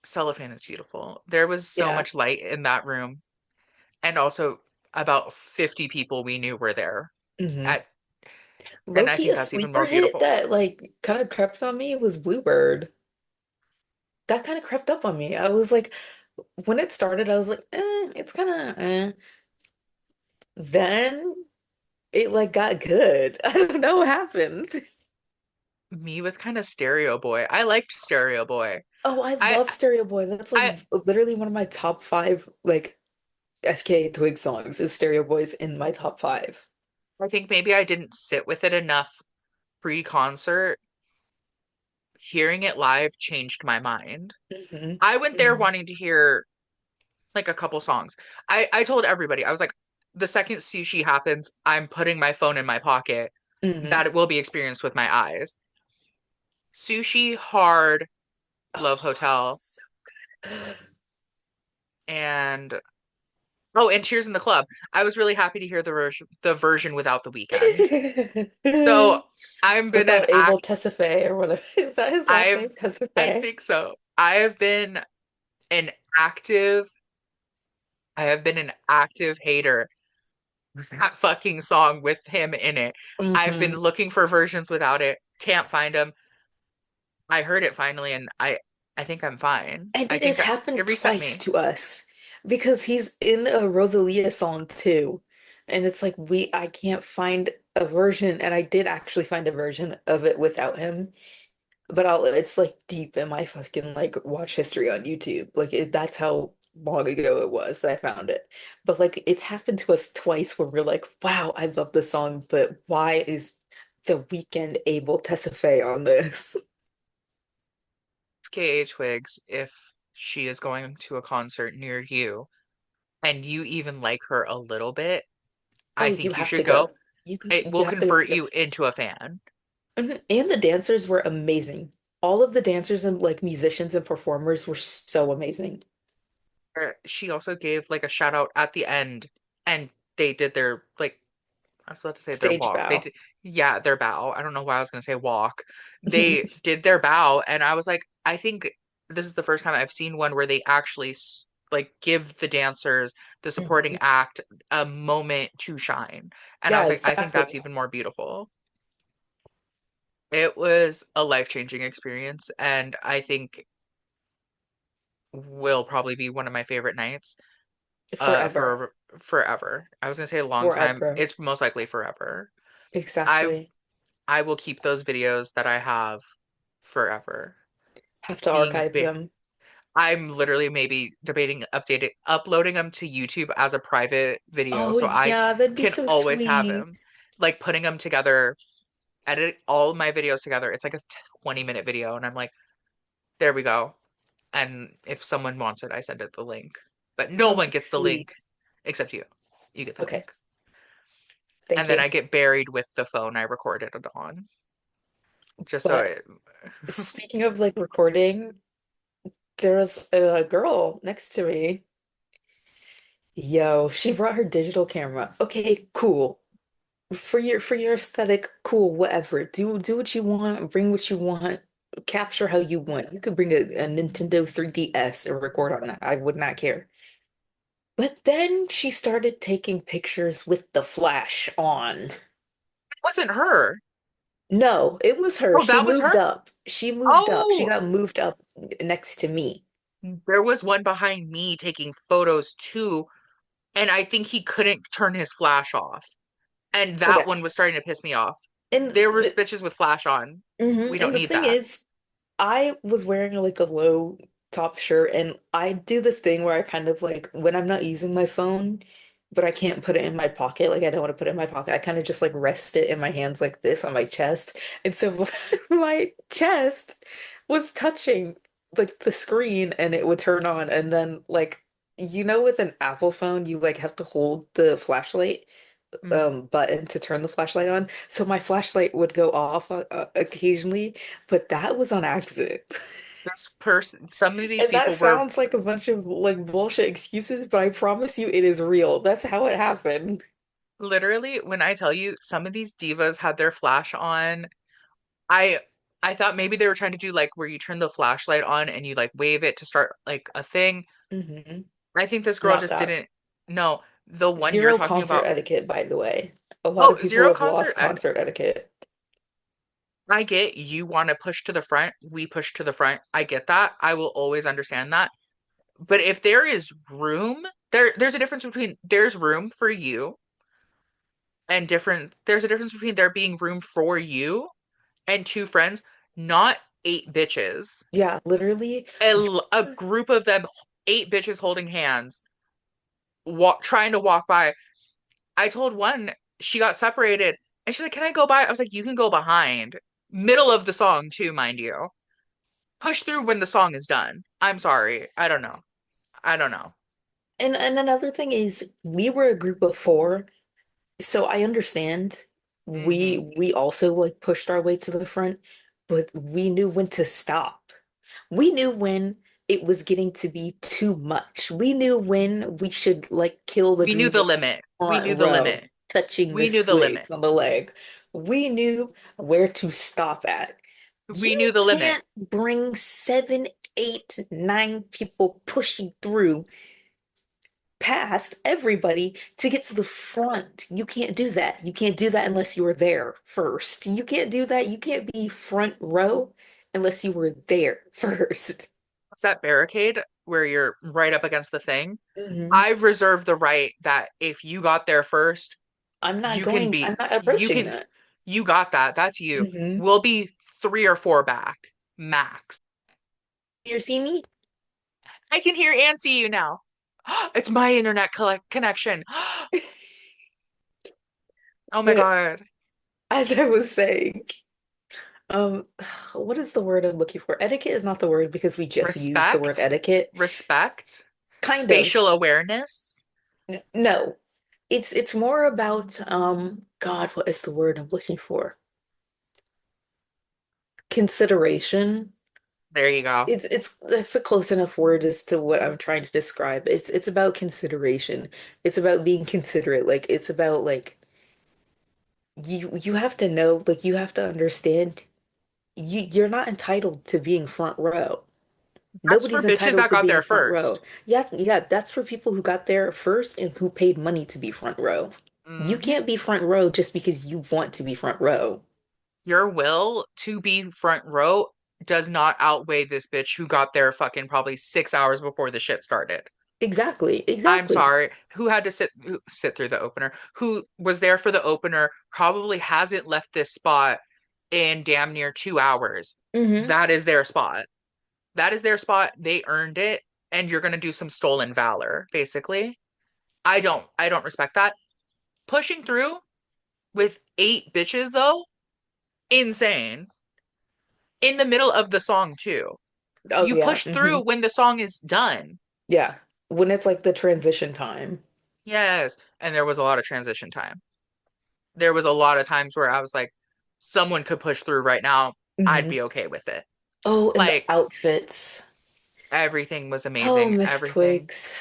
Cellophane is beautiful. There was so Yeah. much light in that room, and also about 50 people we knew were there. Hmm. At and I Low-key, think a that's even sleeper more hit beautiful. that like kind of crept on me was Bluebird. That kind of crept up on me. I was like, when it started, I was like, it's kind of Then it like got good. I don't know what happened. Me with kind of Stereo Boy. I liked Stereo Boy. Oh, I I love Stereo Boy. That's like I literally one of my top five like FK Twig songs is Stereo Boy's in my top five. I think maybe I didn't sit with it enough pre-concert. Hearing it live changed my mind. Hmm. I went there Hmm. wanting to hear like a couple songs. I told everybody, I was like, the second sushi happens, I'm putting my phone in my pocket. Hmm. That it will be experienced with my eyes. Sushi, Hard, Love Oh, Hotel, so good. and oh, and Tears in the Club. I was really happy to hear the version without the weekend. So I've been an Without Abel act. Tesfaye or whatever. Is that his last I've name? I Tesfaye? think so. I have been an active. I have been an active hater of that fucking song with him in it. I've been Hmm. looking for versions without it. Can't find them. I heard it finally, and I think I'm fine. And I it think has it happened reset twice me. to us because he's in a Rosalia song too. And it's like I can't find a version, and I did actually find a version of it without him, but it's like deep in my fucking like watch history on YouTube. Like that's how long ago it was that I found it. But like it's happened to us twice where we're like, wow, I love this song, but why is The Weeknd able to testify on this? KA Twigs, if she is going to a concert near you and you even like her a little bit, I Oh, you think you have to should go. go. It will You have to go convert see her. you into a fan. Mhm. And the dancers were amazing. All of the dancers and like musicians and performers were so amazing. She also gave like a shout out at the end, and they did their like I was about to say their Stage walk. They bow. did, yeah, their bow. I don't know why I was gonna say walk. They did their bow, and I was like, I think this is the first time I've seen one where they actually like give the dancers, the supporting Mhm. act, a moment to shine. And I Yeah, was like, I think that's exactly. even more beautiful. It was a life-changing experience, and I think will probably be one of my favorite nights Forever. for forever. I was gonna say a long time. Forever. It's most likely forever. I Exactly. I will keep those videos that I have forever. Have to Being archive big. them. I'm literally maybe debating uploading them to YouTube as a private video Oh so I yeah, that'd be can so always have sweet. them. Like putting them together, edit all my videos together. It's like a 20-minute video, and I'm like, there we go. And if someone wants it, I send it the link. But no Oh, one gets the link sweet. except you. You get the Okay, link. And thank then you. I get buried with the phone I recorded it on. Just so But it speaking of like recording, there was a girl next to me. Yo, she brought her digital camera. Okay, cool. For your aesthetic, cool, whatever. Do what you want, bring what you want, capture how you want. You could bring a Nintendo 3DS and record on that. I would not care. But then she started taking pictures with the flash on. It wasn't her. No, it was her. Oh, She that was moved her? up. She moved up. She Oh, got moved up next to me. there was one behind me taking photos too, and I think he couldn't turn his flash off. And that Okay. one was starting to piss me off. And There were bitches with flash on. We and don't the need thing that. is, I was wearing like a low top shirt, and I do this thing where I kind of like when I'm not using my phone, but I can't put it in my pocket. Like I don't want to put it in my pocket. I kind of just like rest it in my hands like this on my chest. And so my chest was touching like the screen and it would turn on. And then like with an Apple phone, you like have to hold the flashlight Mm. button to turn the flashlight on. So my flashlight would go off occasionally, but that was on accident. This person, some of these And that people were sounds like a bunch of like bullshit excuses, but I promise you it is real. That's how it happened. literally, when I tell you some of these divas had their flash on, I I thought maybe they were trying to do like where you turn the flashlight on and you like wave it to start like a thing. I think this girl Not just that. didn't. No, the one you're Zero talking concert about. etiquette, by the way. A lot Oh, of people zero have concert. lost concert etiquette. I get you want to push to the front. We push to the front. I get that. I will always understand that. But if there is room, there's a difference between there's room for you and different there's a difference between there being room for you and two friends, not eight bitches. Yeah, literally. A group of them, eight bitches holding hands, trying to walk by. I told one she got separated and she's like, "Can I go by?" I was like, "You can go behind." Middle of the song too, mind you. Push through when the song is done. I'm sorry. I don't know. I don't know. And another thing is we were a group of four. So I understand Hmm. we also like pushed our way to the front, but we knew when to stop. We knew when it was getting to be too much. We knew when we should like kill the We knew dream the of limit. We knew front the row limit. touching We Miss knew the limit. Twigs on the leg. We knew where to stop at. We You knew the limit. can't bring seven, eight, nine people pushing through past everybody to get to the front. You can't do that. You can't do that unless you were there first. You can't do that. You can't be front row unless you were there first. What's that barricade where you're right up against the thing? Hmm. I've reserved the right that if you got there first, I'm not you approaching can, that. you got that. That's you. Hmm. We'll be three or four back, max. You see me? I can hear and see you now. It's my internet connection. Oh my But God. as I was saying, um, what is the word I'm looking for? Etiquette is not the word because we just use the word Respect, etiquette. respect, Kind of. spatial awareness. No. It's more about God, what is the word I'm looking for? Consideration. There you go. It's that's a close enough word as to what I'm trying to describe. It's about consideration. It's about being considerate. Like it's about like you have to know, like you have to understand you're not entitled to being front row. That's for Nobody's bitches entitled that to got being there front row. first. Yeah, yeah, that's for people who got there first and who paid money to be front row. You Hmm. can't be front row just because you want to be front row. Your will to be front row does not outweigh this bitch who got there fucking probably 6 hours before the shit started. Exactly, I'm exactly. sorry. Who had to sit through the opener? Who was there for the opener? Probably hasn't left this spot in damn near 2 hours. Hmm. That is their spot. That is their spot. They earned it, and you're gonna do some stolen valor, basically. I don't respect that. Pushing through with eight bitches though, insane. In the middle of the song too. Oh You yeah. push Hmm. through when the song is done. Yeah. When it's like the transition time. Yes. And there was a lot of transition time. There was a lot of times where I was like, someone could push through right now. I'd Hmm. be okay with it. Oh, and the Like outfits. everything was Oh, amazing. Miss Everything. Twigs.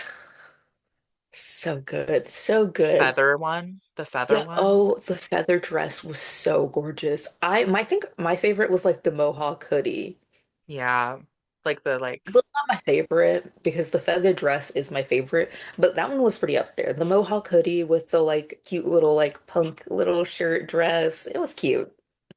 So good. So good. The feather Yeah, one. oh, the feather dress was so gorgeous. I think my favorite was like the Mohawk hoodie. Yeah. Like the like It's not my favorite because the feather dress is my favorite, but that one was pretty up there. The Mohawk hoodie with the like cute little like punk little shirt dress. It was cute.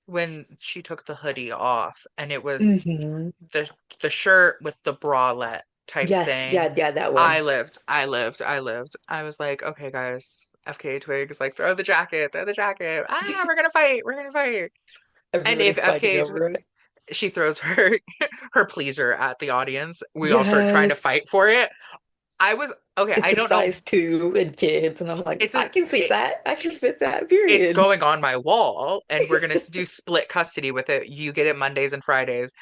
when she took the hoodie off and it was Hmm. the the shirt with the bralette type Yes, thing. yeah, yeah, that I one. lived, I lived, I lived. I was like, okay, guys, FKA Twigs, like throw the jacket, throw the jacket. Ah, we're gonna fight, we're gonna fight. And if Everybody's fighting FKA, over it. she throws her her pleaser at the audience, we all start trying to Yes. fight for it. I was okay. It's I a don't know. size 2 in kids, and I'm like, It's I a can fit it, that. I can fit that, it's period. going on my wall, and we're gonna do split custody with it. You get it Mondays and Fridays.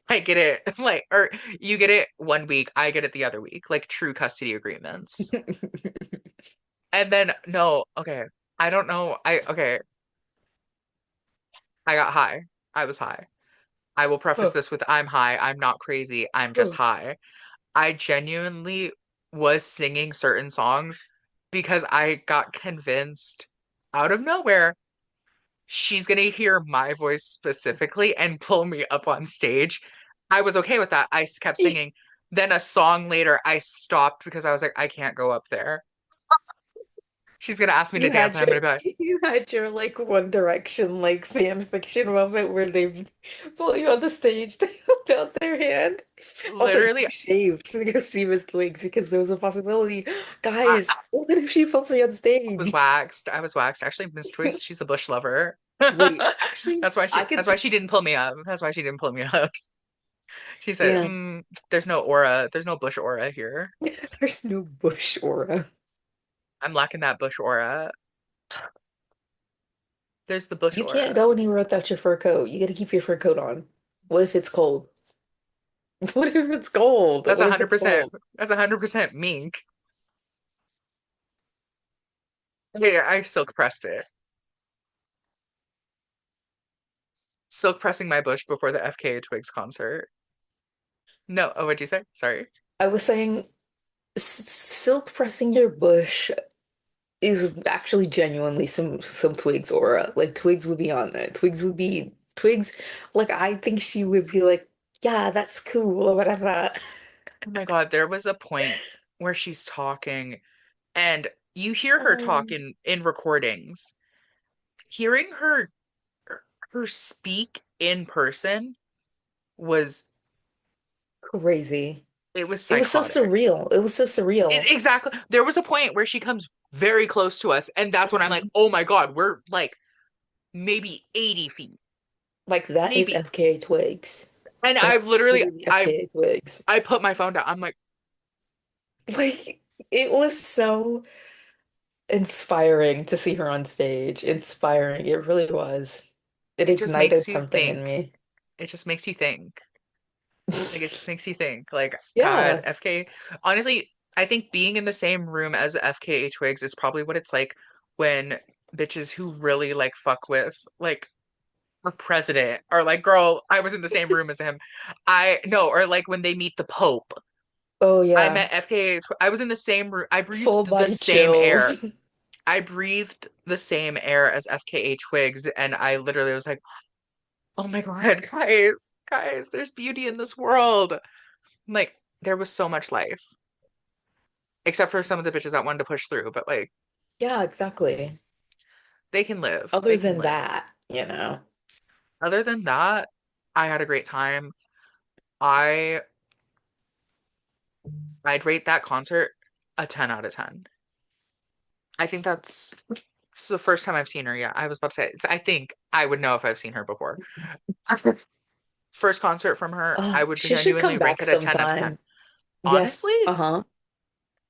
I get it like, or you get it one week, I get it the other week, like true custody agreements. And then no, okay, I don't know. I got high. I was high. I will preface Oh, this with I'm high. I'm not crazy. I'm just oh. high. I genuinely was singing certain songs because I got convinced out of nowhere she's gonna hear my voice specifically and pull me up on stage. I was okay with that. I kept singing. Then a song later, I stopped because I was like, I can't go up there. She's gonna ask me to You dance, had and I'm your gonna be like, you had your like One Direction like fan fiction moment where they pull you on the stage, they hold out their hand. Also, you literally, shaved to go see Miss Twigs because there was a possibility. I Guys, what if she pulls me on was stage? waxed. I was waxed. Actually, Miss Twigs, she's a bush lover. Wait, actually, That's why I could that's why see. she didn't pull me up. That's why she didn't pull me up. She said, Damn, there's no aura. There's no bush aura here. there's no bush aura. I'm lacking that bush aura. There's the bush You can't aura. go anywhere without your fur coat. You gotta keep your fur coat on. What if it's cold? What if it's cold? That's What if it's 100%. cold? That's 100% mink. Yeah, I silk pressed it. Silk pressing my bush before the FKA Twigs concert. No, oh, what'd you say? Sorry. I was saying silk pressing your bush is actually genuinely some Twigs aura. Like Twigs would be on it. Twigs. Like I think she would be like, yeah, that's cool or whatever. Oh my God, there was a point where she's talking and you hear her talk Um, in recordings. Hearing her speak in person was Crazy. it was It was so psychotic. surreal. It was so surreal. Exactly. There was a point where she comes very close to us, and that's when I'm like, Mhm. oh my God, we're like maybe 80 feet. Like that is Maybe. FKA Twigs. And I've That's literally literally FKA Twigs. I put my phone down. I'm like, Like it was so inspiring to see her on stage. Inspiring. It really was. It it just makes ignited you something in think. me. It just makes you think. Like it just makes you think. Like, God, Yeah. FK. Honestly, I think being in the same room as FKA Twigs is probably what it's like when bitches who really like fuck with like a president are like, girl, I was in the same room as him. I no, or like when they meet the Pope. Oh I yeah. met FKA. I was in the same room. I Full breathed the body same air. chills. I breathed the same air as FKA Twigs, and I literally was like, oh my God, guys, there's beauty in this world. Like, there was so much life, except for some of the bitches that wanted to push through, but like, Yeah, exactly. they can live. Other They can than live. that, you know. Other than that, I had a great time. I I'd rate that concert a 10 out of 10. I think it's the first time I've seen her. Yeah, I was about to say, I think I would know if I've seen her before. First concert from her, I Oh, would she should genuinely come rank back it a 10 out of 10. sometime. Yes. Honestly, Uh-huh.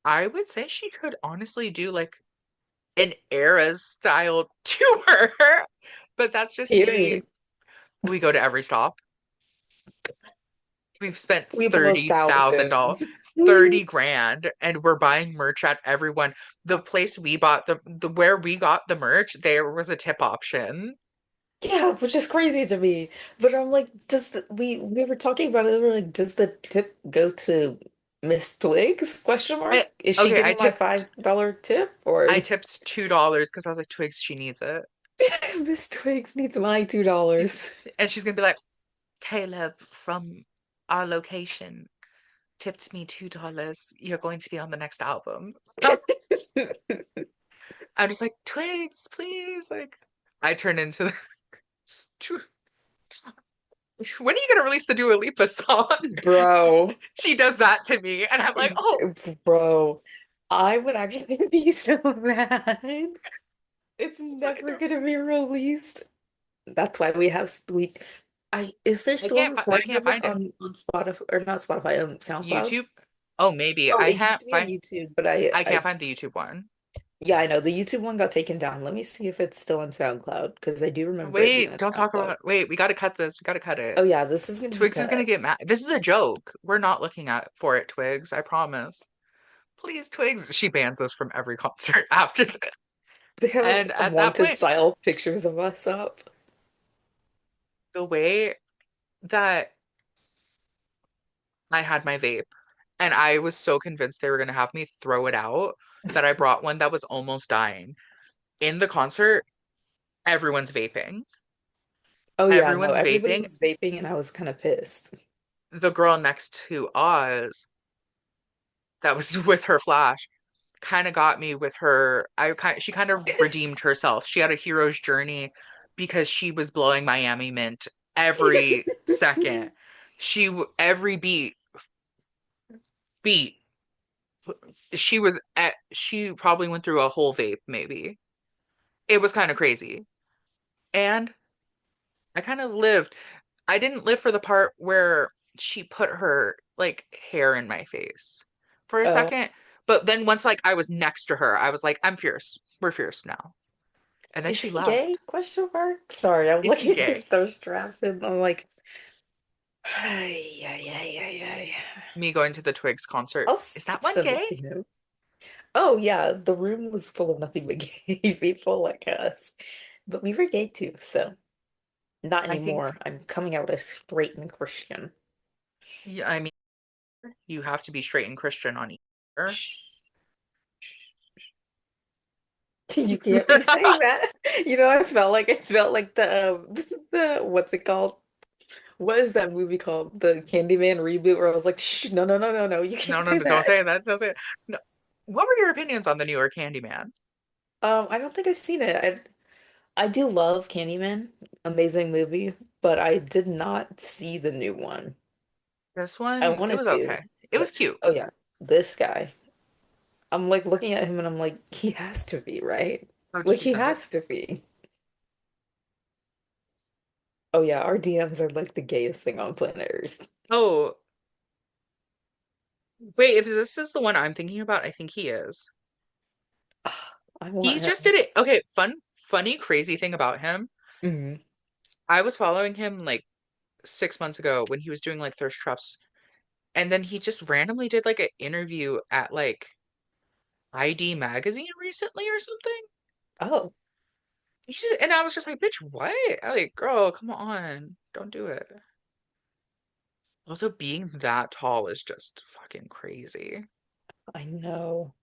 I would say she could honestly do like an Eras style tour. But that's just me. Period. We go to every stop. We've spent We blow $30,000, thousands. 30 grand, and we're buying merch at everyone. The place we bought the where we got the merch, there was a tip option. Yeah, which is crazy to me. But I'm like, we were talking about it, we were like, does the tip go to Miss Twigs? Question I mark? Is she okay, getting my $5 tip or I tipped $2 because I was like, Twigs, she needs it. Miss Twigs needs my She's $2? and she's gonna be like, Caleb from our location tipped me $2. You're going to be on the next album. I'm just like, Twigs, please. Like, I turn into this. When are you gonna release the Dua Lipa song? Bro, She does that to me, and I'm like, oh, bro, I would actually be so mad. It's it's like, never gonna be released. That's why we have we. I is there still a I recording can't of it find it. on Spotify or not Spotify, SoundCloud? YouTube? Oh, maybe Oh, I it used can't to be on find. YouTube, but I can't I find the YouTube one. yeah, I know the YouTube one got taken down. Let me see if it's still on SoundCloud because I do remember it being Wait, on don't talk SoundCloud. about. Wait, we gotta cut this. We gotta cut it. Oh yeah, this is gonna be Twigs is gonna cut. get mad. This is a joke. We're not looking at for it, Twigs. I promise. Please, Twigs. She bans us from every concert after this. They have And at that wanted point, style pictures of us up. the way that I had my vape, and I was so convinced they were gonna have me throw it out that I brought one that was almost dying. In the concert, everyone's vaping. Oh yeah, no, Everyone's everybody vaping. was vaping and I was kind of pissed. The girl next to Oz that was with her flash kind of got me with her. She kind of redeemed herself. She had a hero's journey because she was blowing Miami Mint every second. Every beat she probably went through a whole vape maybe. It was kind of crazy. And I kind of lived. I didn't live for the part where she put her like hair in my face for a Oh, second. But then once like I was next to her, I was like, I'm fierce. We're fierce now. And then is she he gay? left. Question mark. Sorry, I'm Is he looking at this gay? thirst trap and I'm like, ay, ay, ay, ay, ay. Me going to the Twigs concert. Is that one Send it gay? to him. Oh yeah, the room was full of nothing but gay people like us, but we were gay too, so not I think, anymore. I'm coming out as straight and Christian. yeah, I mean, you have to be straight and Christian on either. You can't be saying that. You know, I felt like the what's it called? What is that movie called? The Candyman reboot where I was like, shh, no, no, no, no, no, you No, can't no, say no, don't that. say that. Don't say it. No. What were your opinions on the newer Candyman? I don't think I've seen it. I do love Candyman, amazing movie, but I did not see the new one. This I one, it wanted was to, okay. It was but cute. oh yeah, this guy. I'm like looking at him and I'm like, he has to be, right? Oh, Like did you he send it? has to be. Oh yeah, our DMs are like the gayest thing on planet Earth. Oh, wait, if this is the one I'm thinking about, I think he is. I He want just him. did it. Okay, funny, crazy thing about him. Hmm. I was following him like 6 months ago when he was doing like thirst traps, and then he just randomly did like an interview at like ID magazine recently or something. Oh, And I was just like, bitch, what? Like, girl, come on, don't do it. Also, being that tall is just fucking crazy. I know.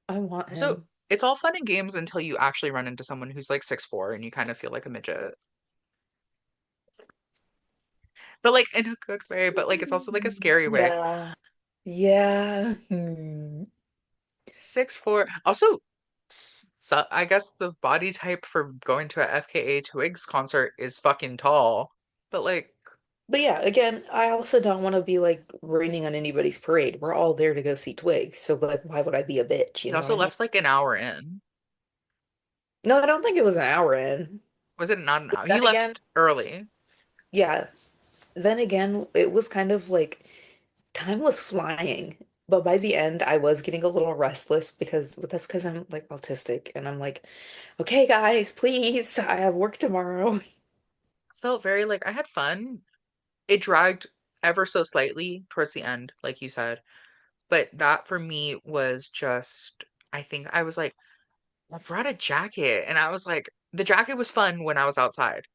I want Also, him. it's all fun and games until you actually run into someone who's like 6'4" and you kind of feel like a midget. But like in a good way, but like it's also like a scary way. Yeah. Yeah. Hmm. 6'4". Also, so I guess the body type for going to a FKA Twigs concert is fucking tall. But like, But yeah, again, I also don't want to be like raining on anybody's parade. We're all there to go see Twigs, so like, why would I be a bitch? You he know what also I mean? left like an hour in. No, I don't think it was an hour in. Was it not an But hour? He then again, left early. yeah. Then again, it was kind of like time was flying. But by the end, I was getting a little restless but that's because I'm like autistic and I'm like, okay, guys, please, I have work tomorrow. Felt very like I had fun. It dragged ever so slightly towards the end, like you said. But that for me was just, I think I was like, I brought a jacket. And I was like, the jacket was fun when I was outside.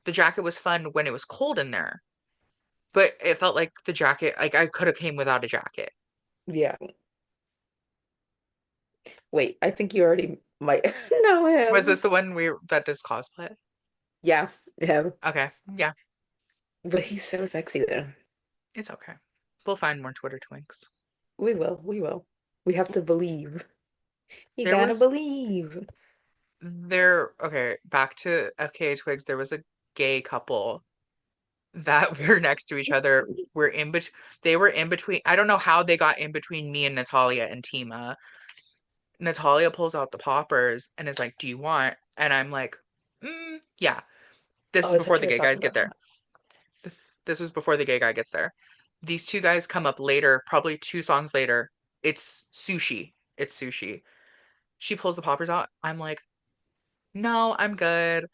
The jacket was fun when it was cold in there. But it felt like the jacket, like I could have came without a jacket. Yeah. Wait, I think you already might know Was him. this the one that does cosplay? Yeah, yeah. Okay, yeah. But he's so sexy though. It's okay. We'll find more Twitter twinks. We will, we will. We have to believe. You There gotta was believe. okay, back to FKA Twigs. There was a gay couple that were next to each other. Were in between. They were in between. I don't know how they got in between me and Natalia and Tima. Natalia pulls out the poppers and is like, "Do you want?" And I'm like, "Yeah." This Oh, is I before think the you were gay guys talking get about there. This was before the gay guy gets there. These two guys come up later, probably two songs later. It's sushi. It's sushi. She pulls the poppers out. I'm like, "No, I'm good."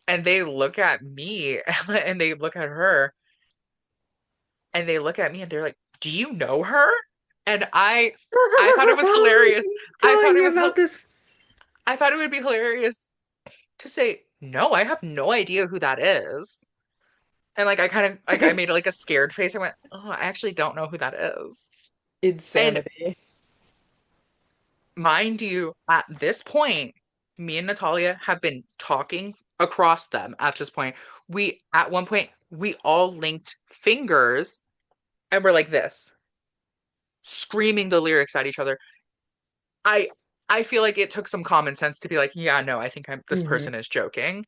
And they look at me and they look at her and they look at me and they're like, "Do you know her?" And I thought it was hilarious. I telling thought it me was about this. I thought it would be hilarious to say, "No, I have no idea who that is." And like I kind of like I made like a scared face. I went, "Oh, I actually don't know who that is." And Insanity. mind you, at this point, me and Natalia have been talking across them at this point. We at one point we all linked fingers and we're like this, screaming the lyrics at each other. I I feel like it took some common sense to be like, yeah, no, I think this Hmm. person is joking.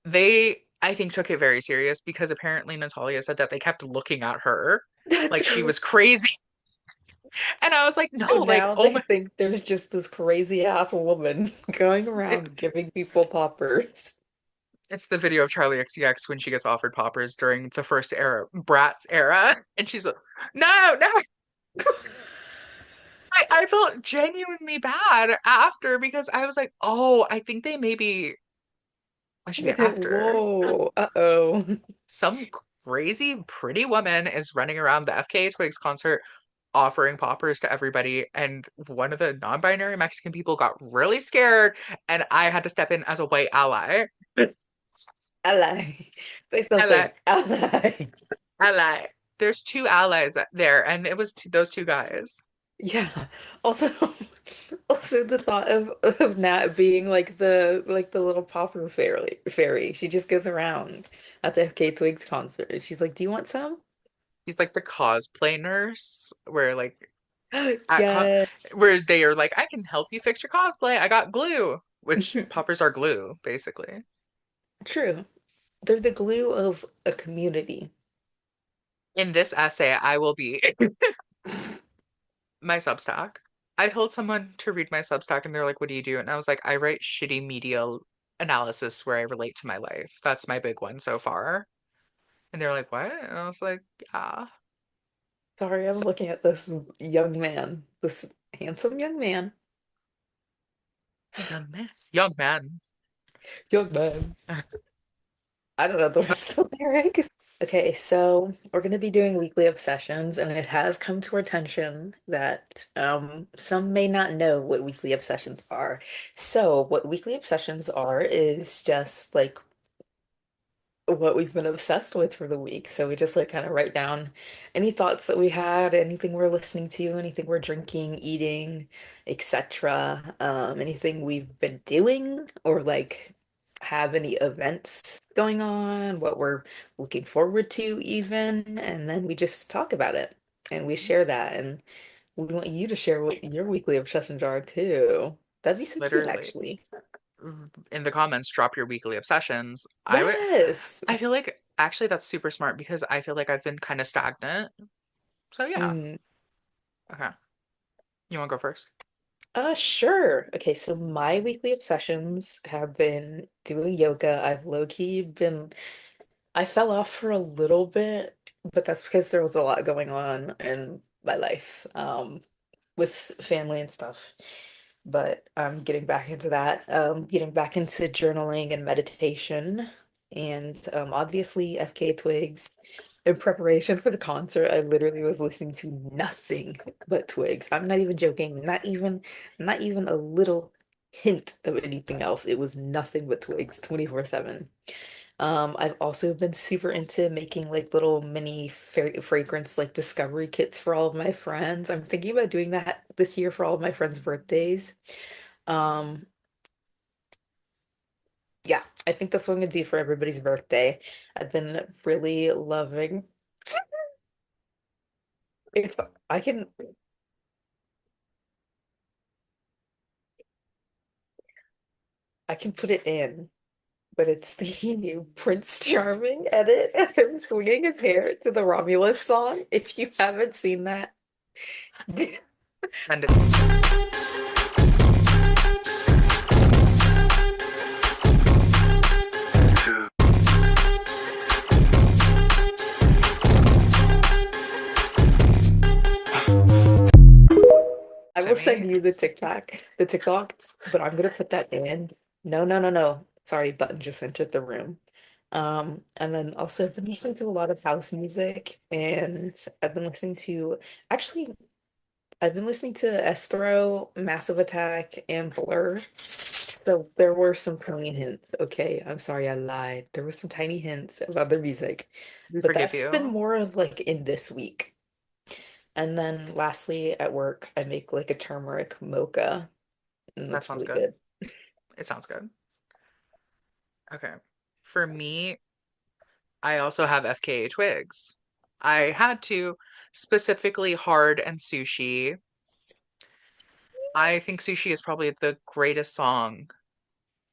They, I think, took it very serious because apparently Natalia said that they kept looking at her That's like she crazy. was crazy. And I was like, So no, like, now oh they my, think there's just this crazy ass woman going it, around giving people poppers. it's the video of Charlie XCX when she gets offered poppers during the first era, Bratz era. And she's like, no, no. I felt genuinely bad after because I was like, oh, I think they maybe, I should be an actor. Whoa. Uh-oh. Some crazy pretty woman is running around the FKA Twigs concert offering poppers to everybody. And one of the non binary Mexican people got really scared, and I had to step in as a white ally. Ally. Say Ally, something. Ally. ally. There's two allies there, and it was those two guys. Yeah. Also, also the thought of Nat being like the little popper fairy. She just goes around at the FK Twigs concert. She's like, "Do you want some?" He's like the cosplay nurse, where like at con Yes. where they are like, I can help you fix your cosplay. I got glue, which poppers are glue, basically. True. They're the glue of a community. In this essay, I will be my Substack. I told someone to read my Substack and they're like, what do you do? And I was like, I write shitty media analysis where I relate to my life. That's my big one so far. And they're like, what? And I was like, yeah. Sorry, I'm So, looking at this young man, this handsome young man. young man. Young man. Young man. I don't know the rest of the lyrics. Okay, so we're going to be doing weekly obsessions, and it has come to our attention that some may not know what weekly obsessions are. So, what weekly obsessions are is just like what we've been obsessed with for the week. So we just like kind of write down any thoughts that we had, anything we're listening to, anything we're drinking, eating, etc. Anything we've been doing or like have any events going on, what we're looking forward to even, and then we just talk about it and we share that. And we want you to share what your weekly obsessions are too. That'd be so cute, Literally. actually. In the comments, drop your weekly obsessions. Yes. I feel like actually that's super smart because I feel like I've been kind of stagnant. So yeah. Mm. Okay. You want to go first? Sure. Okay, so my weekly obsessions have been doing yoga. I've low-key been, I fell off for a little bit, but that's because there was a lot going on in my life, with family and stuff. But I'm getting back into that, getting back into journaling and meditation, and obviously FK Twigs. In preparation for the concert, I literally was listening to nothing but Twigs. I'm not even joking. Not even a little hint of anything else. It was nothing but Twigs 24/7. I've also been super into making like little mini fragrance like discovery kits for all of my friends. I'm thinking about doing that this year for all of my friends' birthdays. Um, yeah, I think that's what I'm gonna do for everybody's birthday. I've been really loving. If I can, I can put it in, but it's the Prince Charming edit of him swinging his hair to the Romulus song. If you haven't seen that, Send it to me. I To will send me. you the TikTok, but I'm gonna put that in. No, no, no, no. Sorry, button just entered the room. And then also I've been listening to a lot of house music, and I've been listening to actually I've been listening to Estro, Massive Attack, and Blur. So there were some tiny hints. Okay, I'm sorry I lied. There were some tiny hints of other music, We but forgive that's been you. more of like in this week. And then lastly, at work, I make like a turmeric mocha, and That it's sounds really good. good. It sounds good. Okay. For me, I also have FKA twigs. I had to, specifically hard and sushi. I think sushi is probably the greatest song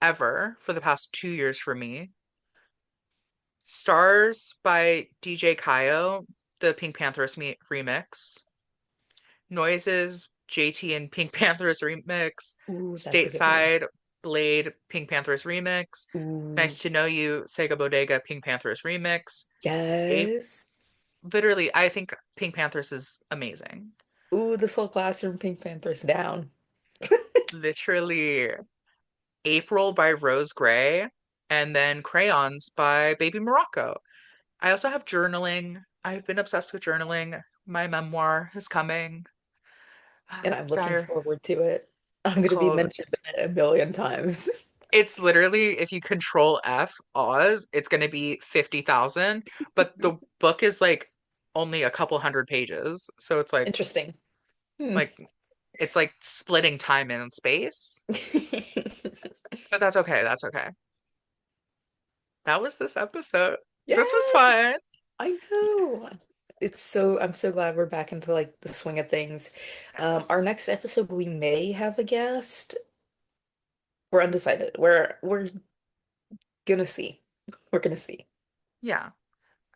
ever for the past 2 years for me. Stars by DJ Kaio, the Pink Panthers remix. Noises, JT and Pink Panthers remix. Ooh, that's a good one. Stateside, Blade, Pink Panthers remix. Nice Ooh, to Know You, Sega Bodega, Pink Panthers remix. A yes. Literally, I think Pink Panthers is amazing. Ooh, this whole classroom Pink Panther's down. Literally, April by Rose Gray, and then Crayons by Baby Morocco. I also have journaling. I've been obsessed with journaling. My memoir is coming. And I'm looking Dire. forward to it. I'm It's gonna be called, mentioned in it a million times. it's literally, if you control F Oz, it's going to be 50,000. But the book is like only a couple hundred pages. So Interesting. Hmm. like, it's like splitting time and space. But that's okay. That's okay. That was this episode. This was Yes, fun. I know. I'm so glad we're back into like the swing of things. Our Yes. next episode we may have a guest. We're undecided. We're gonna see. We're gonna see. Yeah.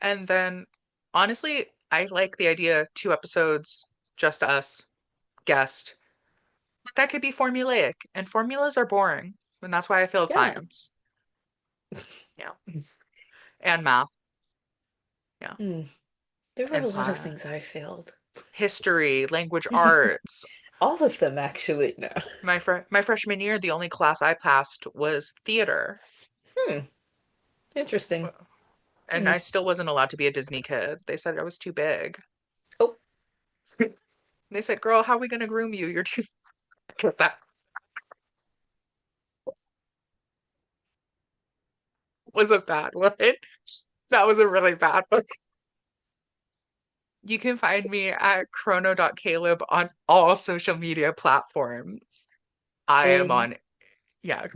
And then honestly, I like the idea 2 episodes, just us, guest. But that could be formulaic, and formulas are boring. And that's why I failed Yeah. science. Yeah. And math. Yeah. Hmm. There were And a lot of things I failed. history, language arts. All of them actually. No. My freshman year, the only class I passed was theater. Hmm. Interesting. And Hmm. I still wasn't allowed to be a Disney kid. They said I was too big. Oh, They said, "Girl, how are we gonna groom you? You're too." That was a bad one. That was a really bad one. You can find me at chrono.caleb on all social media platforms. I am and on, yeah.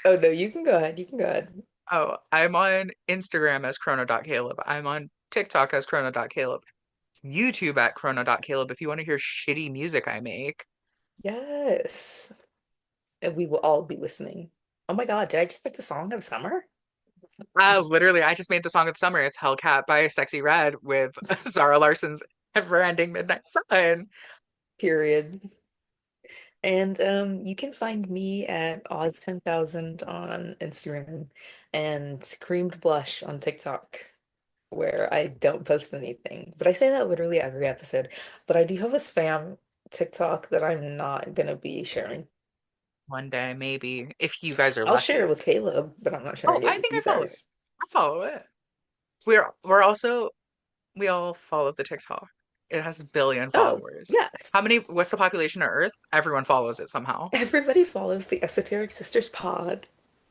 oh no, you can go ahead. You can go ahead. Oh, I'm on Instagram as chrono.caleb. I'm on TikTok as chrono.caleb. YouTube at chrono.caleb if you want to hear shitty music I make. Yes. And we will all be listening. Oh my God, did I just pick the song of the summer? Literally, I just made the song of the summer. It's Hellcat by Sexy Red with Zara Larson's Ever Ending Midnight Sun. Period. And you can find me at Oz10,000 on Instagram and Creamed Blush on TikTok, where I don't post anything. But I say that literally every episode. But I do have a spam TikTok that I'm not gonna be sharing. One day, maybe, if you guys are I'll share it lucky. with Caleb, but I'm not Oh, sharing it I with think I you follow it. guys. I follow it. We're also we all follow the TikTok. It has a billion Oh, followers. yes. What's the population of Earth? Everyone follows it somehow. Everybody follows the Esoteric Sisters pod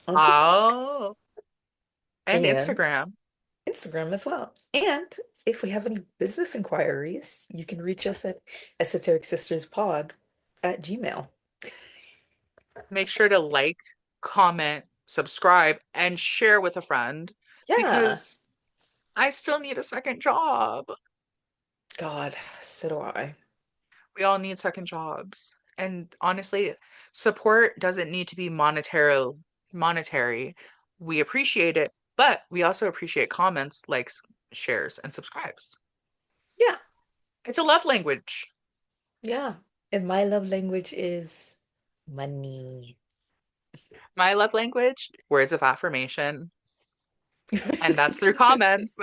on TikTok Oh, and and Instagram. Instagram as well. And if we have any business inquiries, you can reach us at Esoteric Sisters Pod at Gmail. Make sure to like, comment, subscribe, and share with a friend Yeah. because I still need a second job. God, so do I. We all need second jobs. And honestly, support doesn't need to be monetary. We appreciate it, but we also appreciate comments, likes, shares, and subscribes. Yeah, It's a love language. yeah. And my love language is money. My love language, words of affirmation, and that's through comments.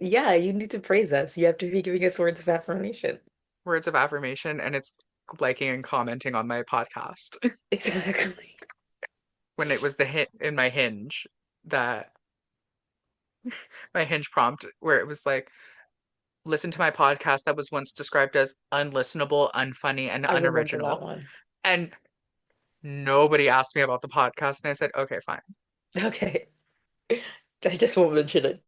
Yeah, you need to praise us. You have to be giving us words of affirmation. Words of affirmation, and it's liking and commenting on my podcast. Exactly. When it was the hit in my hinge that my hinge prompt where it was like, listen to my podcast that was once described as unlistenable, unfunny, and I remember that unoriginal. one. And nobody asked me about the podcast. And I said, okay, fine. Okay. I just won't mention it.